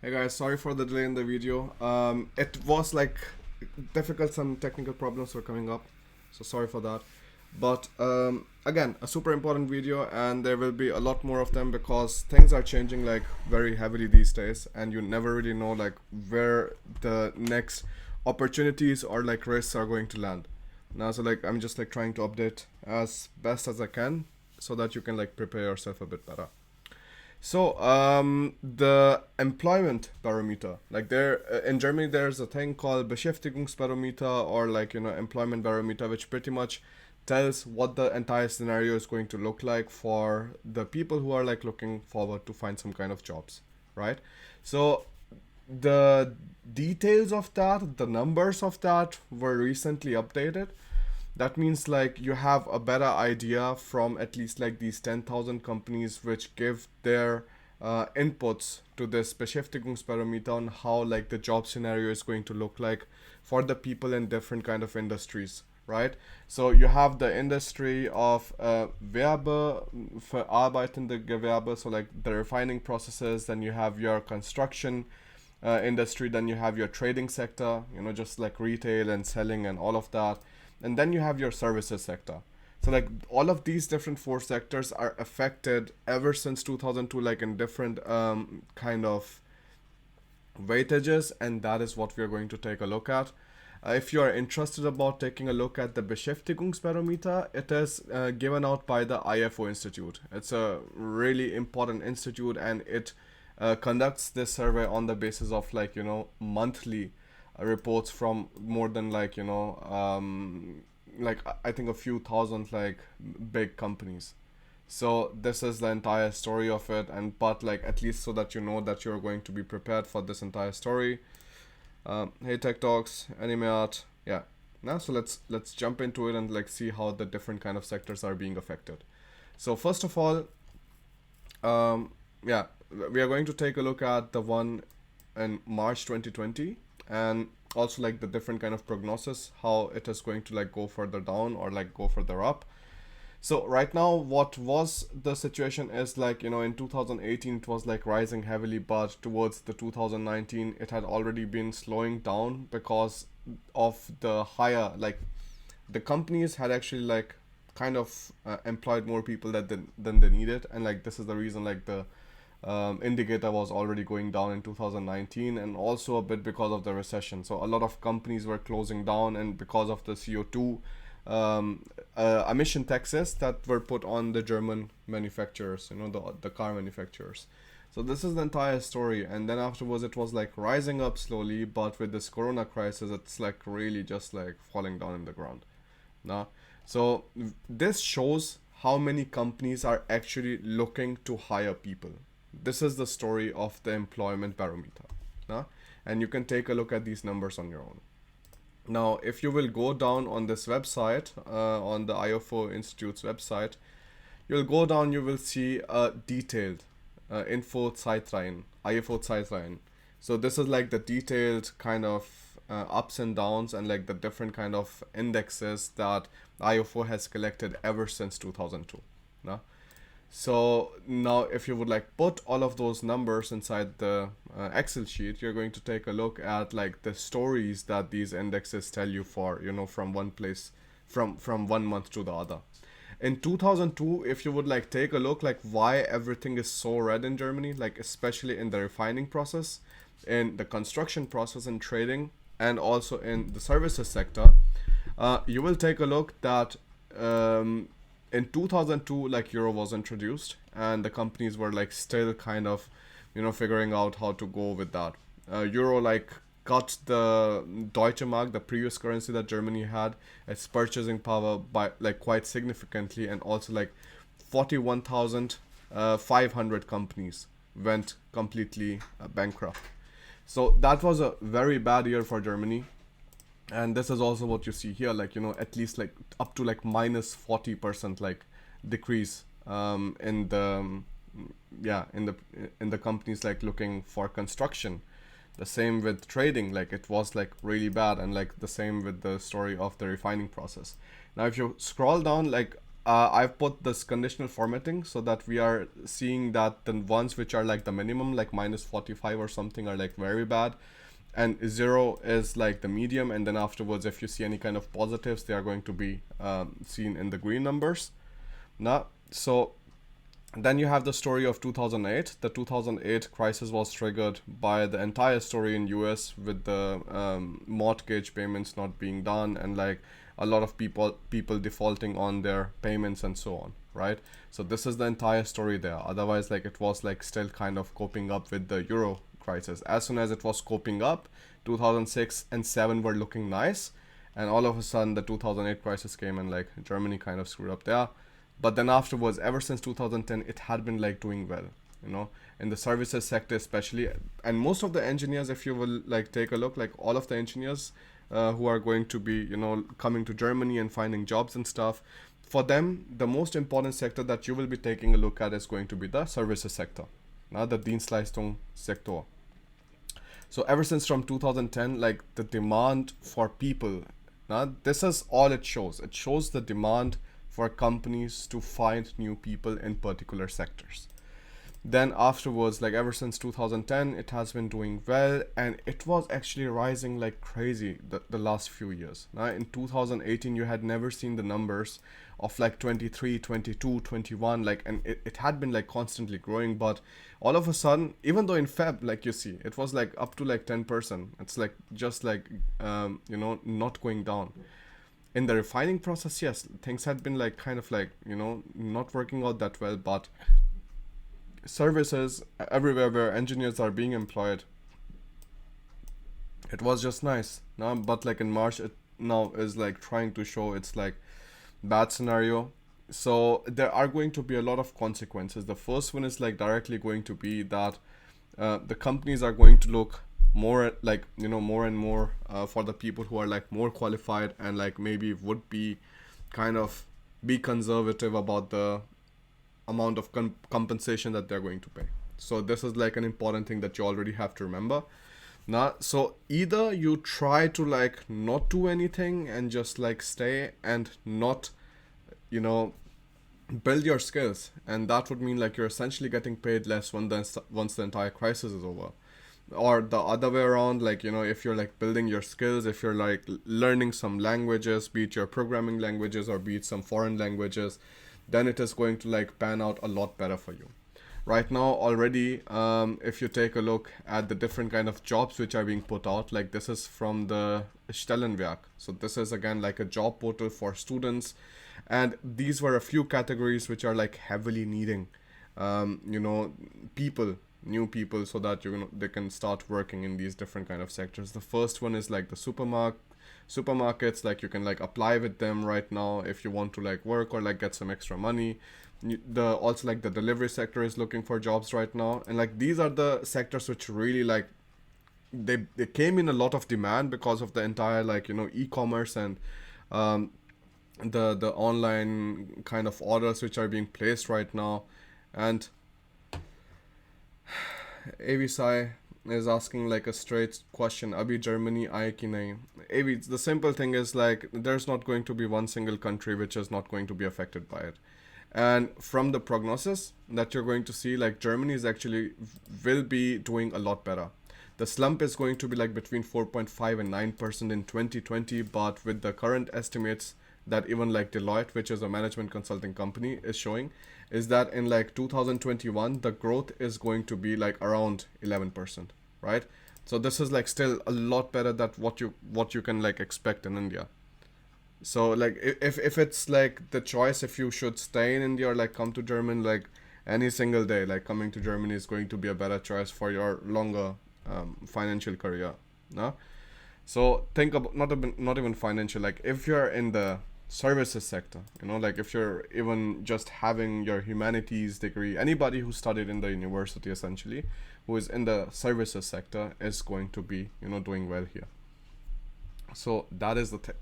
Hey guys, sorry for the delay in the video. It was like difficult, some technical problems were coming up, so sorry for that. But again, a super important video, and there will be a lot more of them because things are changing like very heavily these days, and you never really know like where the next opportunities or like risks are going to land. Now, so like I'm just like trying to update as best as I can so that you can like prepare yourself a bit better. So, the employment barometer, like there in Germany, there's a thing called Beschäftigungsbarometer or like employment barometer, which pretty much tells what the entire scenario is going to look like for the people who are like looking forward to find some kind of jobs, right? So the details of that, the numbers of that were recently updated. That means like you have a better idea from at least like these 10,000 companies which give their inputs to this Beschäftigungsbarometer on how like the job scenario is going to look like for the people in different kind of industries, right? So you have the industry of verarbeitende Gewerbe, so like the refining processes. Then you have your construction industry. Then you have your trading sector, just like retail and selling and all of that. And then you have your services sector. So like all of these different four sectors are affected ever since 2002, like in different kind of weightages, and that is what we are going to take a look at. If you are interested about taking a look at the Beschäftigungsbarometer, it is given out by the IFO Institute. It's a really important institute, and it conducts this survey on the basis of like monthly reports from more than like I think a few thousand like big companies. So this is the entire story of it, and but like at least so that you know that you're going to be prepared for this entire story. Hey Tech Talks, Anime Art, yeah. Now so let's jump into it and like see how the different kind of sectors are being affected. So first of all, yeah, we are going to take a look at the one in March 2020, and also like the different kind of prognosis, how it is going to like go further down or like go further up. So right now, what was the situation is like, in 2018 it was like rising heavily, but towards the 2019 it had already been slowing down because of the higher, like the companies had actually like kind of employed more people than they needed, and like this is the reason like the indicator was already going down in 2019, and also a bit because of the recession. So a lot of companies were closing down, and because of the CO2 emission taxes that were put on the German manufacturers, the car manufacturers. So this is the entire story, and then afterwards it was like rising up slowly, but with this corona crisis it's like really just like falling down in the ground now. So this shows how many companies are actually looking to hire people. This is the story of the employment barometer now, and you can take a look at these numbers on your own. Now, if you will go down on this website, on the IFO Institute's website, you'll go down, you will see a detailed Info Zeitreihen, IFO Zeitreihen. So this is like the detailed kind of ups and downs and like the different kind of indexes that IFO has collected ever since 2002. No? So now if you would like put all of those numbers inside the Excel sheet, you're going to take a look at like the stories that these indexes tell you for, from one place, from 1 month to the other. In 2002, if you would like take a look like why everything is so red in Germany, like especially in the refining process, in the construction process and trading, and also in the services sector, you will take a look that in 2002 like euro was introduced, and the companies were like still kind of figuring out how to go with that. Euro like got the Deutsche Mark, the previous currency that Germany had, its purchasing power by like quite significantly, and also like 41,500 companies went completely bankrupt. So that was a very bad year for Germany, and this is also what you see here, like at least like up to like minus 40% like decrease in the in the companies like looking for construction. The same with trading, like it was like really bad, and like the same with the story of the refining process. Now if you scroll down, like I've put this conditional formatting so that we are seeing that the ones which are like the minimum, like minus 45 or something, are like very bad, and 0 is like the medium, and then afterwards, if you see any kind of positives, they are going to be seen in the green numbers. Now, so then you have the story of 2008. The 2008 crisis was triggered by the entire story in US with the mortgage payments not being done, and like a lot of people defaulting on their payments and so on, right? So this is the entire story there. Otherwise, like it was like still kind of coping up with the euro crisis. As soon as it was coping up, 2006 and 7 were looking nice, and all of a sudden the 2008 crisis came, and like Germany kind of screwed up there. But then afterwards, ever since 2010, it had been like doing well, you know, in the services sector especially. And most of the engineers, if you will like take a look, like all of the engineers who are going to be, you know, coming to Germany and finding jobs and stuff, for them the most important sector that you will be taking a look at is going to be the services sector, the Dienstleistungssektor. So ever since from 2010, like the demand for people, this is all it shows. It shows the demand for companies to find new people in particular sectors. Then afterwards, like ever since 2010, it has been doing well, and it was actually rising like crazy the last few years. Now in 2018, you had never seen the numbers of like 23, 22, 21, like, and it had been like constantly growing, but all of a sudden, even though in Feb, like you see, it was like up to like 10%. It's like just like, you know, not going down. In the refining process, yes, things had been like kind of like, you know, not working out that well, but services everywhere where engineers are being employed, it was just nice. Now, but like in March, it now is like trying to show it's like bad scenario. So there are going to be a lot of consequences. The first one is like directly going to be that the companies are going to look more like, you know, more and more for the people who are like more qualified, and like maybe would be kind of be conservative about the amount of compensation that they're going to pay. So this is like an important thing that you already have to remember. Now, so either you try to like not do anything and just like stay and not, you know, build your skills, and that would mean like you're essentially getting paid less once the entire crisis is over. Or the other way around, like, you know, if you're like building your skills, if you're like learning some languages, be it your programming languages or be it some foreign languages, then it is going to like pan out a lot better for you. Right now already, if you take a look at the different kind of jobs which are being put out, like this is from the Stellenwerk. So this is again like a job portal for students, and these were a few categories which are like heavily needing you know, people, new people, so that you know they can start working in these different kind of sectors. The first one is like the supermarkets, like you can like apply with them right now if you want to like work or like get some extra money. The also like the delivery sector is looking for jobs right now, and like these are the sectors which really like they came in a lot of demand because of the entire like, you know, e-commerce and the online kind of orders which are being placed right now. And Avisai is asking like a straight question. Abhi Germany aaye ki nahi? Avi, the simple thing is like there's not going to be one single country which is not going to be affected by it. And from the prognosis that you're going to see, like Germany is actually will be doing a lot better. The slump is going to be like between 4.5 and 9% in 2020, but with the current estimates that even like Deloitte, which is a management consulting company, is showing, is that in like 2021 the growth is going to be like around 11%, right? So this is like still a lot better than what you can like expect in India. So like if it's like the choice, if you should stay in India or like come to Germany, like any single day, like coming to Germany is going to be a better choice for your longer financial career. No, so think about not even financial. Like if you're in the services sector, you know, like if you're even just having your humanities degree, anybody who studied in the university essentially, who is in the services sector is going to be, you know, doing well here. So that is the thing.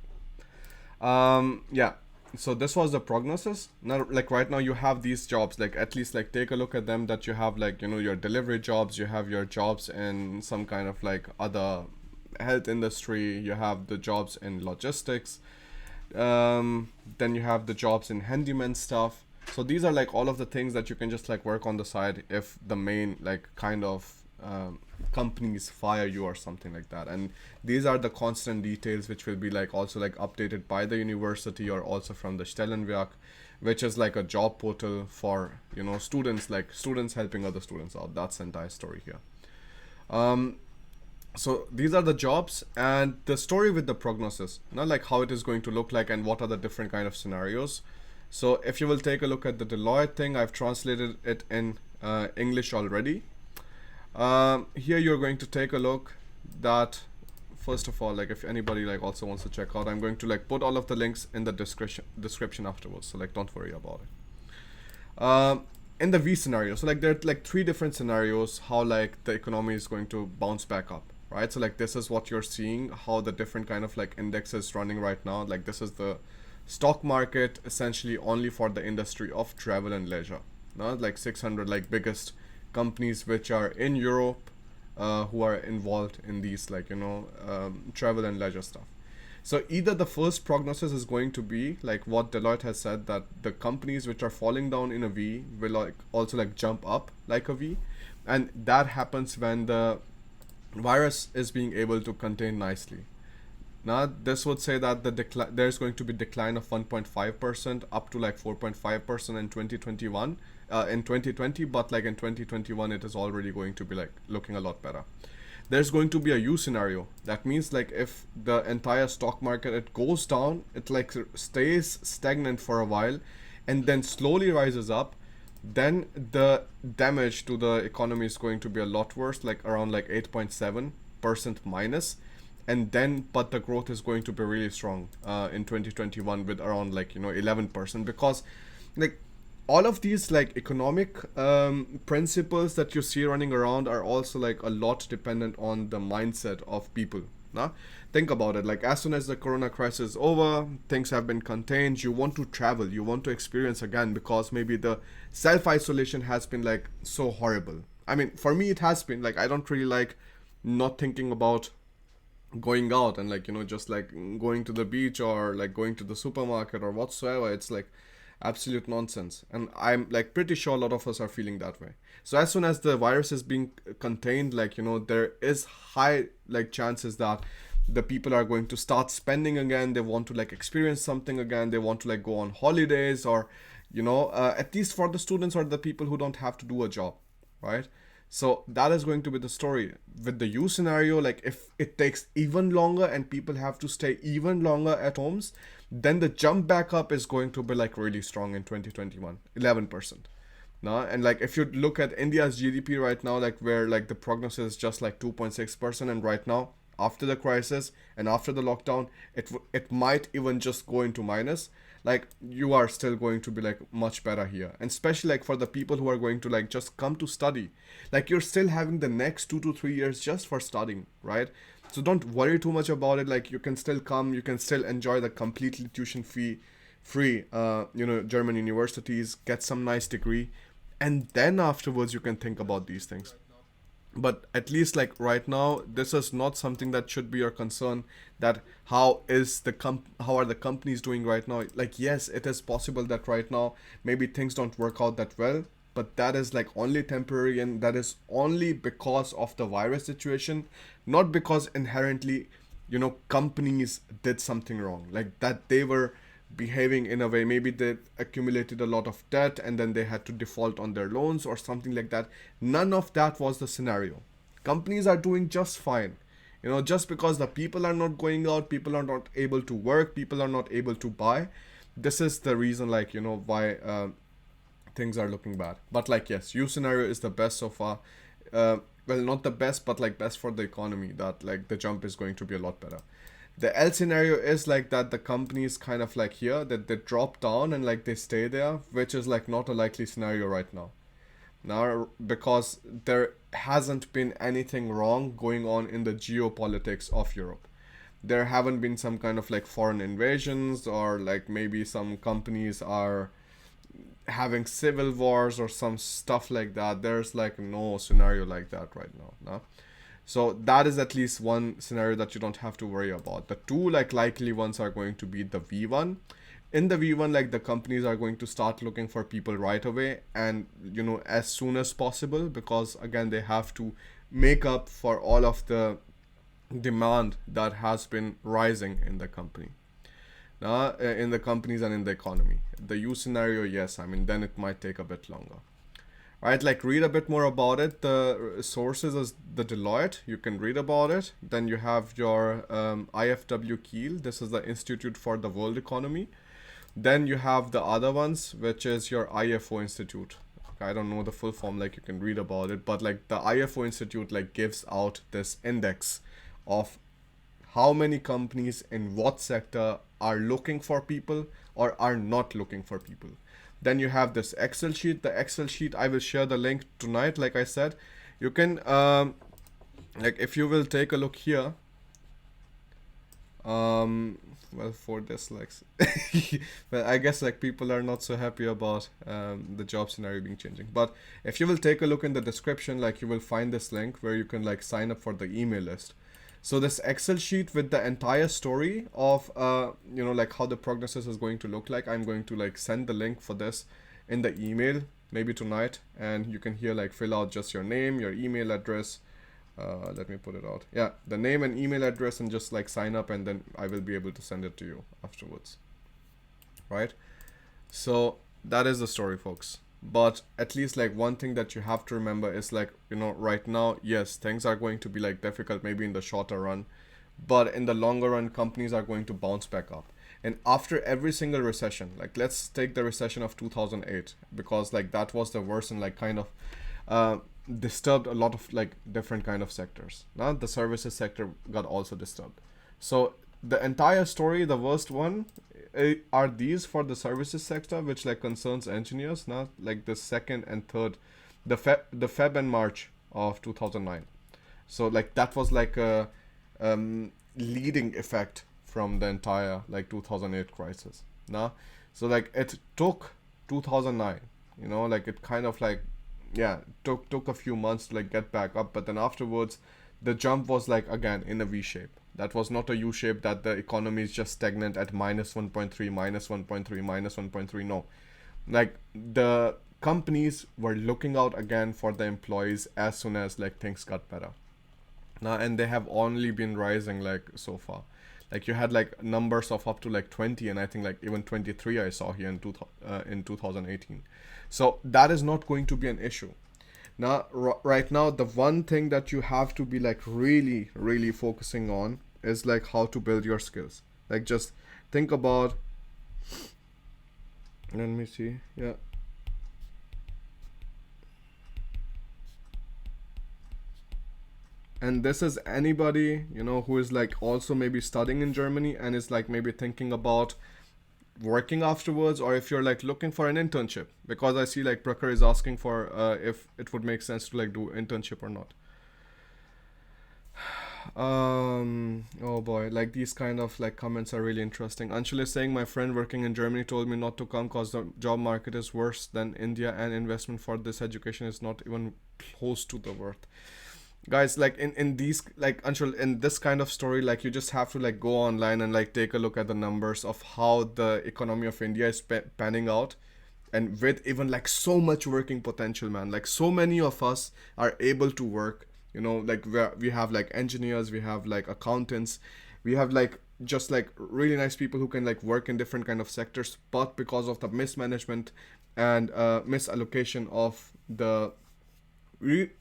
Yeah, so this was the prognosis. Now like right now you have these jobs, like at least like take a look at them, that you have like, you know, your delivery jobs, you have your jobs in some kind of like other health industry, you have the jobs in logistics, Then you have the jobs in handyman stuff. So these are like all of the things that you can just like work on the side if the main like kind of companies fire you or something like that. And these are the constant details which will be like also like updated by the university or also from the Stellenwerk, which is like a job portal for students, like students helping other students out. That's the entire story here. um so these are the jobs and the story with the prognosis, not like how it is going to look like and what are the different kind of scenarios. So if you will take a look at the Deloitte thing, I've translated it in English already. Here you're going to take a look that first of all, like if anybody like also wants to check out, I'm going to like put all of the links in the description afterwards, so like don't worry about it. In the V scenario, so like there are like three different scenarios how like the economy is going to bounce back up, right? So like this is what you're seeing, how the different kind of like indexes running right now. Like this is the stock market essentially only for the industry of travel and leisure, not like 600 like biggest companies which are in Europe, who are involved in these like travel and leisure stuff. So either the first prognosis is going to be like what Deloitte has said, that the companies which are falling down in a V will like also like jump up like a V, and that happens when the virus is being able to contain nicely. Now this would say that there's going to be decline of 1.5% up to like 4.5% in 2021, in 2020, but like in 2021 it is already going to be like looking a lot better. There's going to be a U scenario. That means like if the entire stock market it goes down, it like stays stagnant for a while and then slowly rises up, then the damage to the economy is going to be a lot worse, like around like 8.7% minus. And then but the growth is going to be really strong in 2021 with around like 11%, because like all of these like economic principles that you see running around are also like a lot dependent on the mindset of people. Nah? Think about it, like as soon as the corona crisis is over, things have been contained, you want to travel, you want to experience again, because maybe the self-isolation has been like so horrible. I mean, for me it has been like, I don't really like not thinking about going out and like just like going to the beach or like going to the supermarket or whatsoever. It's like absolute nonsense, and I'm like pretty sure a lot of us are feeling that way. So as soon as the virus is being contained, like there is high like chances that the people are going to start spending again, they want to like experience something again, they want to like go on holidays, or at least for the students or the people who don't have to do a job, right? So that is going to be the story. With the U scenario, like if it takes even longer and people have to stay even longer at homes, then the jump back up is going to be like really strong in 2021, 11%. Now, and like if you look at India's GDP right now, like where like the prognosis is just like 2.6%, and right now after the crisis and after the lockdown, it might even just go into minus. Like you are still going to be like much better here, and especially like for the people who are going to like just come to study, like you're still having the next 2 to 3 years just for studying, right? So don't worry too much about it. Like you can still come, you can still enjoy the completely tuition fee free German universities, get some nice degree, and then afterwards you can think about these things. But at least like right now, this is not something that should be your concern, that how are the companies doing right now. Like yes, it is possible that right now maybe things don't work out that well, but that is like only temporary, and that is only because of the virus situation, not because inherently companies did something wrong, like that they were behaving in a way, maybe they accumulated a lot of debt and then they had to default on their loans or something like that. None of that was the scenario. Companies are doing just fine. Just because the people are not going out, people are not able to work, people are not able to buy, this is the reason like why things are looking bad. But like yes, U scenario is the best so far. Well, not the best, but like best for the economy, that like the jump is going to be a lot better. The L scenario is like that the company is kind of like here, that they drop down and like they stay there, which is like not a likely scenario right now, because there hasn't been anything wrong going on in the geopolitics of Europe. There haven't been some kind of like foreign invasions, or like maybe some companies are having civil wars or some stuff like that. There's like no scenario like that right now. No? So that is at least one scenario that you don't have to worry about. The two like likely ones are going to be the V1. In the V1, like the companies are going to start looking for people right away, and as soon as possible, because again they have to make up for all of the demand that has been rising in the company. Now, in the companies and in the economy. The U scenario, yes, I mean, then it might take a bit longer. Right, like read a bit more about it. The sources is the Deloitte. You can read about it. Then you have your IFW Kiel. This is the Institute for the World Economy. Then you have the other ones, which is your IFO Institute. I don't know the full form, like you can read about it, but like the IFO Institute like gives out this index of how many companies in what sector are looking for people or are not looking for people. Then you have this Excel sheet. The Excel sheet, I will share the link tonight. Like I said, you can like if you will take a look here. Well, for this, like, well, I guess like people are not so happy about the job scenario being changing. But if you will take a look in the description, like you will find this link where you can like sign up for the email list. So this Excel sheet with the entire story of like how the prognosis is going to look like, I'm going to like send the link for this in the email maybe tonight, and you can here like fill out just your name, your email address. Let me put it out. Yeah, the name and email address, and just like sign up, and then I will be able to send it to you afterwards. Right? So that is the story, folks. But at least like one thing that you have to remember is like, right now, yes, things are going to be like difficult maybe in the shorter run, but in the longer run, companies are going to bounce back up. And after every single recession, like let's take the recession of 2008, because like that was the worst and like kind of disturbed a lot of like different kind of sectors. Now the services sector got also disturbed. So the entire story, the worst one are these for the services sector, which like concerns engineers. Now like the second and third, the Feb and March of 2009. So like that was like a leading effect from the entire like 2008 crisis. Now so like it took 2009, like it kind of like took a few months to like get back up, but then afterwards the jump was like again in a V shape. That was not a U shape that the economy is just stagnant at minus 1.3, minus 1.3, minus 1.3. No, like the companies were looking out again for the employees as soon as like things got better. Now, and they have only been rising like so far. Like you had like numbers of up to like 20, and I think like even 23 I saw here in 2018. So that is not going to be an issue. Now, right now, the one thing that you have to be like really, really focusing on is like how to build your skills. Like just think about, let me see, yeah. And this is anybody, who is like also maybe studying in Germany and is like maybe thinking about working afterwards, or if you're like looking for an internship, because I see like Prakhar is asking for if it would make sense to like do internship or not. Oh boy, like these kind of like comments are really interesting. Anshul is saying, my friend working in Germany told me not to come because the job market is worse than India, and investment for this education is not even close to the worth. Guys, like in these like Anshul, in this kind of story, like you just have to like go online and like take a look at the numbers of how the economy of India is panning out, and with even like so much working potential, man. Like so many of us are able to work, like we have like engineers, we have like accountants, we have like just like really nice people who can like work in different kind of sectors, but because of the mismanagement and misallocation of the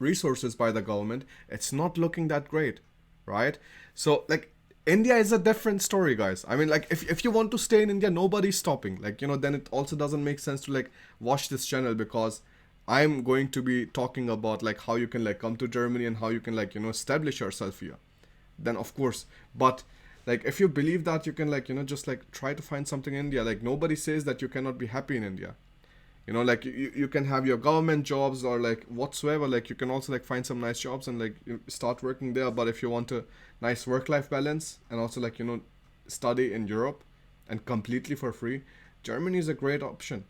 resources by the government, it's not looking that great, right? So like India is a different story, guys. I mean, like if you want to stay in India, nobody's stopping. Like, then it also doesn't make sense to like watch this channel, because I'm going to be talking about like how you can like come to Germany and how you can like establish yourself here. Then of course, but like if you believe that you can like just like try to find something in India, like nobody says that you cannot be happy in India. Like you can have your government jobs or like whatsoever, like you can also like find some nice jobs and like start working there. But if you want a nice work-life balance and also like study in Europe and completely for free, Germany is a great option.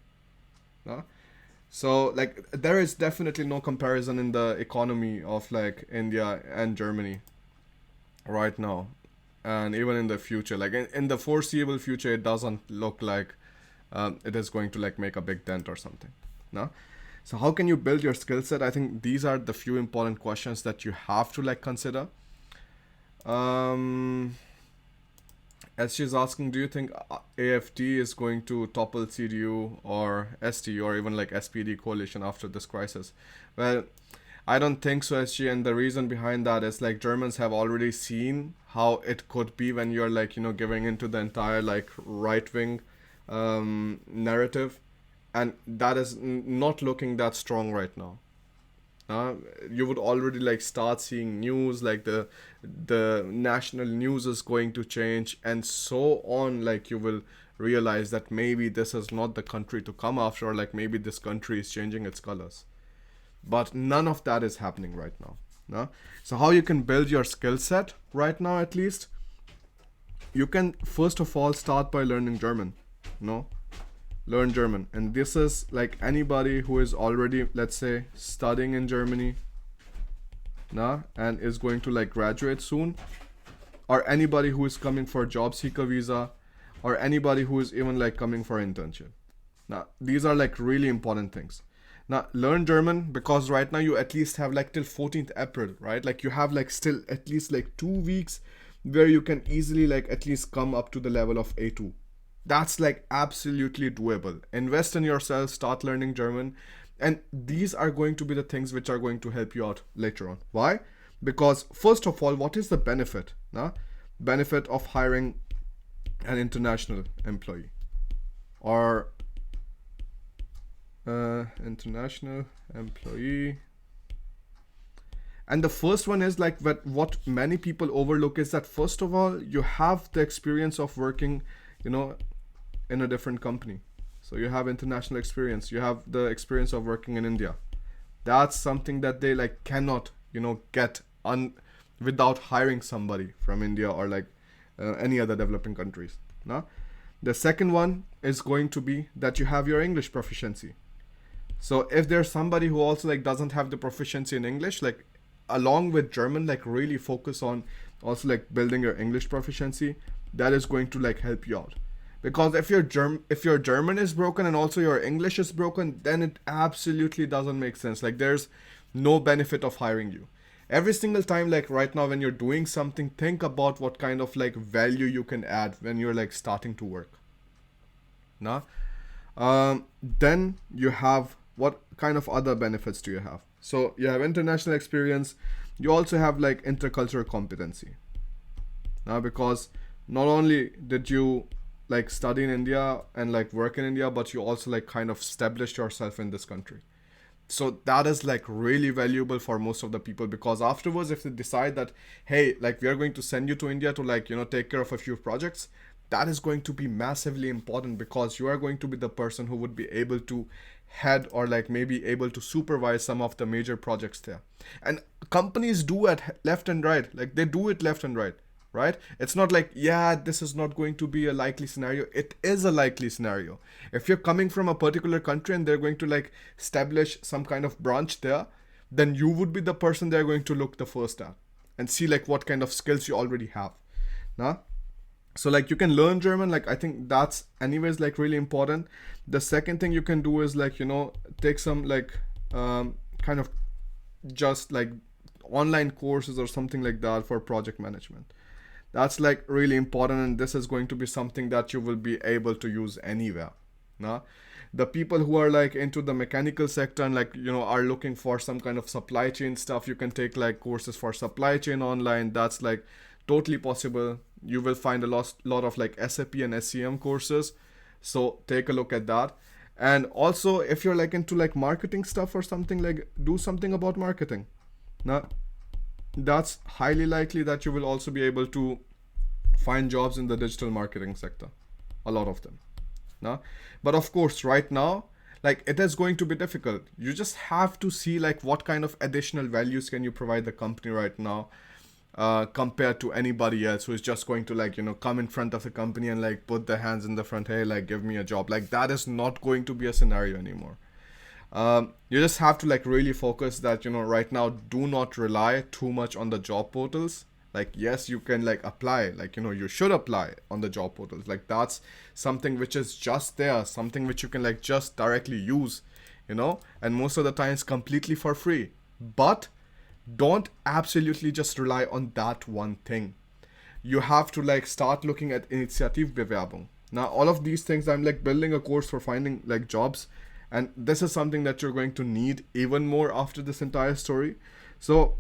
So like there is definitely no comparison in the economy of like India and Germany right now, and even in the future, like in the foreseeable future, it doesn't look like it is going to like make a big dent or something. No. So how can you build your skill set? I think these are the few important questions that you have to like consider. Um, as she's asking, do you think AFD is going to topple CDU or ST or even like SPD coalition after this crisis? Well, I don't think so, SG, and the reason behind that is like Germans have already seen how it could be when you're like, giving into the entire like right wing narrative, and that is not looking that strong right now. uh, you would already like start seeing news like the national news is going to change and so on, like you will realize that maybe this is not the country to come after, or like maybe this country is changing its colors, but none of that is happening right now. No? So how you can build your skill set right now, at least you can first of all start by learning German. No, learn German. And this is like anybody who is already, let's say, studying in Germany, nah, and is going to like graduate soon, or anybody who is coming for a job seeker visa, or anybody who is even like coming for internship. Now, these are like really important things. Now, learn German, because right now you at least have like till 14th April, right? Like you have like still at least like 2 weeks where you can easily like at least come up to the level of A2. That's like absolutely doable. Invest in yourself, start learning German, and these are going to be the things which are going to help you out later on. Why? Because first of all, what is the benefit? Nah? Benefit of hiring an international employee, or international employee. And the first one is like what many people overlook is that first of all, you have the experience of working, in a different company. So you have international experience. You have the experience of working in India. That's something that they like cannot, get without hiring somebody from India or like any other developing countries. No? The second one is going to be that you have your English proficiency. So if there's somebody who also like doesn't have the proficiency in English, like along with German, like really focus on also like building your English proficiency. That is going to like help you out. Because if your German is broken and also your English is broken, then it absolutely doesn't make sense. Like there's no benefit of hiring you. Every single time, like right now when you're doing something, think about what kind of like value you can add when you're like starting to work. Now, then you have, what kind of other benefits do you have? So you have international experience. You also have like intercultural competency. Now, because not only did you like study in India and like work in India, but you also like kind of established yourself in this country. So that is like really valuable for most of the people, because afterwards if they decide that, hey, like we are going to send you to India to like take care of a few projects, that is going to be massively important, because you are going to be the person who would be able to head or like maybe able to supervise some of the major projects there. And companies do it left and right, like they do it left and right. Right? It's not like, yeah, this is not going to be a likely scenario. It is a likely scenario. If you're coming from a particular country and they're going to like establish some kind of branch there, then you would be the person they're going to look the first at and see like what kind of skills you already have. Nah? So like you can learn German, like I think that's anyways like really important. The second thing you can do is like, take some like kind of just like online courses or something like that for project management. That's like really important, and this is going to be something that you will be able to use anywhere. Now, the people who are like into the mechanical sector and like are looking for some kind of supply chain stuff, you can take like courses for supply chain online. That's like totally possible. You will find a lot of like SAP and SCM courses, so take a look at that. And also, if you're like into like marketing stuff or something, like do something about marketing. Now, that's highly likely that you will also be able to find jobs in the digital marketing sector, a lot of them. No? But of course, right now, like it is going to be difficult. You just have to see like what kind of additional values can you provide the company right now, compared to anybody else who is just going to like come in front of the company and like put their hands in the front, hey, like give me a job. Like that is not going to be a scenario anymore. You just have to like really focus that, right now, do not rely too much on the job portals. Like, yes, you can like apply, like, you should apply on the job portals. Like, that's something which is just there, something which you can like just directly use, and most of the times completely for free. But don't absolutely just rely on that one thing. You have to like start looking at Initiativbewerbung. Now, all of these things, I'm like building a course for finding like jobs, and this is something that you're going to need even more after this entire story. So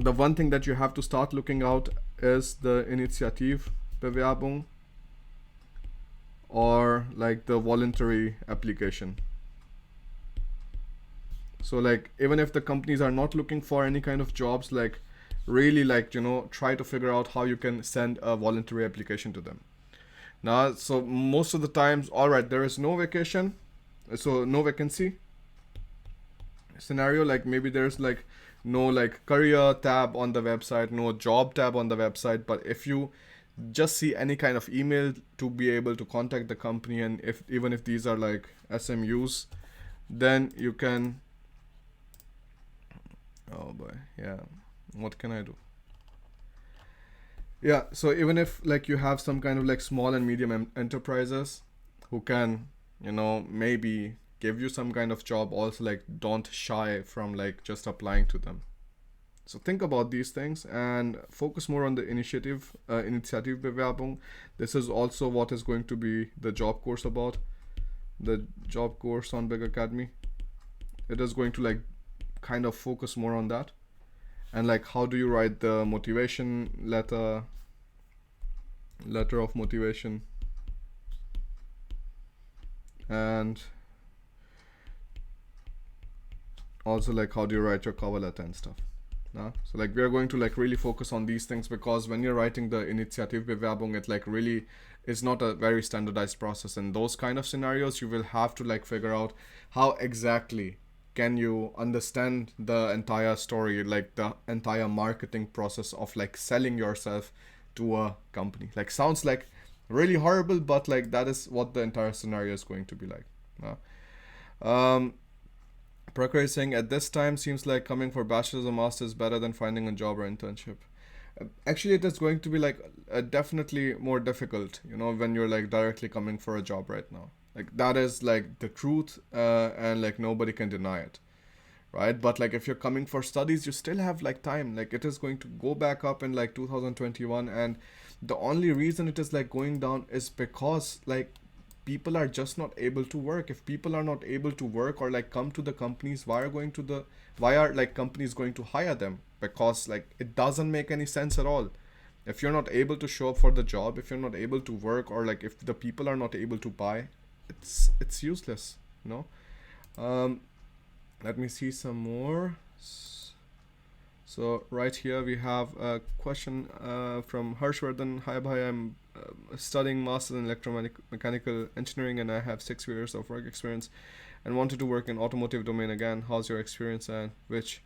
the one thing that you have to start looking out is the Initiativbewerbung, or like the voluntary application. So like, even if the companies are not looking for any kind of jobs, like really like, try to figure out how you can send a voluntary application to them. Now, so most of the times, all right, there is no vacation, so no vacancy scenario. Like, maybe there's like no like career tab on the website, no job tab on the website. But if you just see any kind of email to be able to contact the company, and if even if these are like SMUs, then you can, oh boy, yeah, what can I do? Yeah, so even if like you have some kind of like small and medium enterprises who can, maybe give you some kind of job, also like don't shy from like just applying to them. So think about these things and focus more on the Initiativbewerbung. This is also what is going to be the job course about, the job course on Big Academy. It is going to like kind of focus more on that, and like how do you write the motivation letter of motivation, and also like how do you write your cover letter and stuff. So like we are going to like really focus on these things, because when you're writing the Initiativbewerbung, it like really is not a very standardized process. In those kind of scenarios, you will have to like figure out how exactly can you understand the entire story, like the entire marketing process of like selling yourself to a company. Like, sounds like really horrible, but like that is what the entire scenario is going to be like. Prakar is saying, at this time seems like coming for bachelor's or master's is better than finding a job or internship. Actually, it is going to be like definitely more difficult, when you're like directly coming for a job right now. Like, that is like the truth, and like nobody can deny it, right? But like if you're coming for studies, you still have like time. Like, it is going to go back up in like 2021, and the only reason it is like going down is because like people are just not able to work. If people are not able to work or like come to the companies, why are like companies going to hire them? Because like it doesn't make any sense at all. If you're not able to show up for the job, if you're not able to work, or like if the people are not able to buy, it's useless, let me see some more. So right here we have a question from Harshvardhan. Hi bhai, I'm studying master in electromechanical engineering, and I have 6 years of work experience and wanted to work in automotive domain again. How's your experience, and which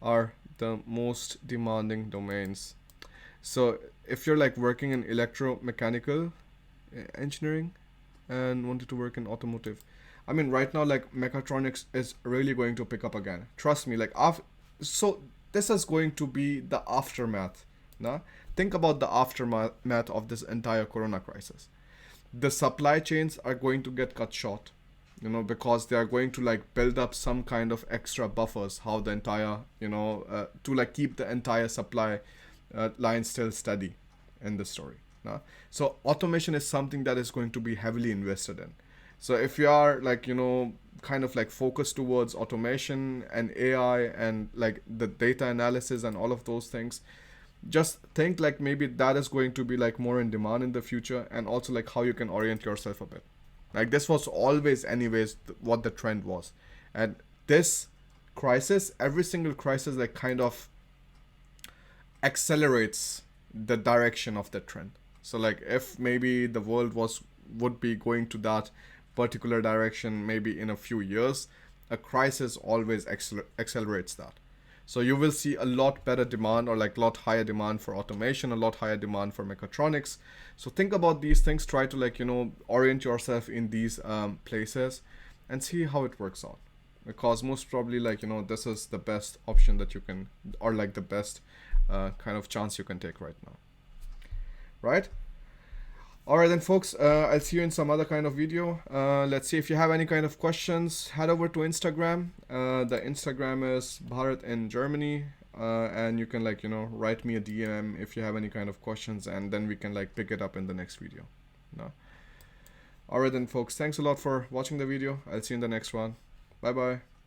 are the most demanding domains? So if you're like working in electromechanical engineering and wanted to work in automotive, I mean, right now like mechatronics is really going to pick up again. Trust me. Like, so this is going to be the aftermath. Think about the aftermath of this entire corona crisis. The supply chains are going to get cut short, because they are going to like build up some kind of extra buffers, how the entire, to like keep the entire supply line still steady in the story. So automation is something that is going to be heavily invested in. So if you are like, kind of like focused towards automation and AI and like the data analysis and all of those things, just think like maybe that is going to be like more in demand in the future, and also like how you can orient yourself a bit. Like, this was always anyways what the trend was. And this crisis, every single crisis, like kind of accelerates the direction of the trend. So like if maybe the world would be going to that particular direction maybe in a few years, a crisis always accelerates that. So you will see a lot better demand, or like a lot higher demand for automation, a lot higher demand for mechatronics. So think about these things, try to like, orient yourself in these places and see how it works out. because most probably, like, you know, this is the best option that you can, or like the best kind of chance you can take right now, right? All right then, folks, I'll see you in some other kind of video. Let's see, if you have any kind of questions, head over to Instagram. The Instagram is Bharat in Germany, and you can, like, you know, write me a DM if you have any kind of questions, and then we can like pick it up in the next video. No. All right then, folks, thanks a lot for watching the video. I'll see you in the next one. Bye bye.